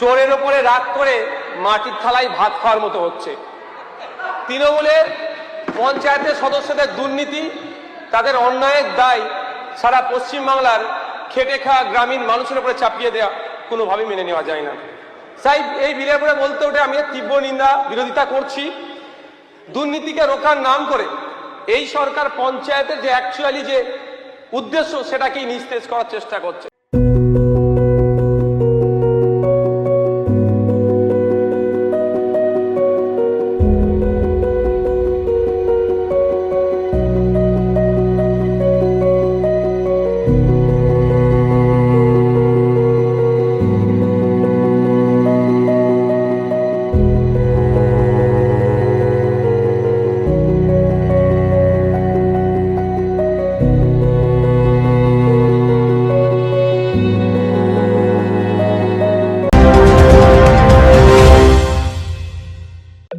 চোরের ওপরে রাগ করে মাটির থালায় ভাত খাওয়ার মতো হচ্ছে। তৃণমূলের পঞ্চায়েতের সদস্যদের দুর্নীতি, তাদের অন্যায়ের দায় সারা পশ্চিমবাংলার খেটে খাওয়া গ্রামীণ মানুষের উপরে চাপিয়ে দেওয়া কোনোভাবেই মেনে নেওয়া যায় না। তাই এই বিলের উপরে বলতে ওঠে আমি তীব্র নিন্দা বিরোধিতা করছি। দুর্নীতিকে রোখার নাম করে এই সরকার পঞ্চায়েতের যে অ্যাকচুয়ালি যে উদ্দেশ্য সেটাকেই নিস্তেজ করার চেষ্টা করছে।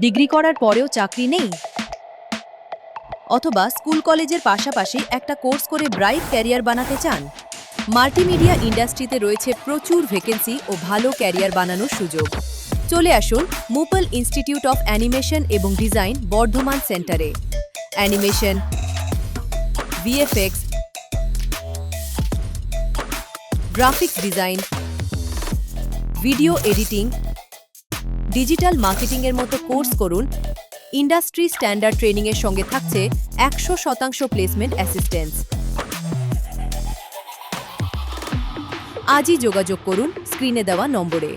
ডিগ্রি করার পরেও চাকরি নেই, অথবা স্কুল কলেজের পাশাপাশি একটা কোর্স করে ব্রাইট ক্যারিয়ার বানাতে চান? মাল্টিমিডিয়া ইন্ডাস্ট্রিতে রয়েছে প্রচুর ভ্যাকেন্সি ও ভালো ক্যারিয়ার বানানোর সুযোগ। চলে আসুন মুপল ইনস্টিটিউট অফ অ্যানিমেশন এবং ডিজাইন বর্ধমান সেন্টারে। Animation, VFX, graphics design, video editing, digital মার্কেটিংয়ের মতো কোর্স করুন। ইন্ডাস্ট্রি স্ট্যান্ডার্ড ট্রেনিংয়ের সঙ্গে থাকছে 100% প্লেসমেন্ট অ্যাসিস্ট্যান্স। আজই যোগাযোগ করুন স্ক্রিনে দেওয়া নম্বরে।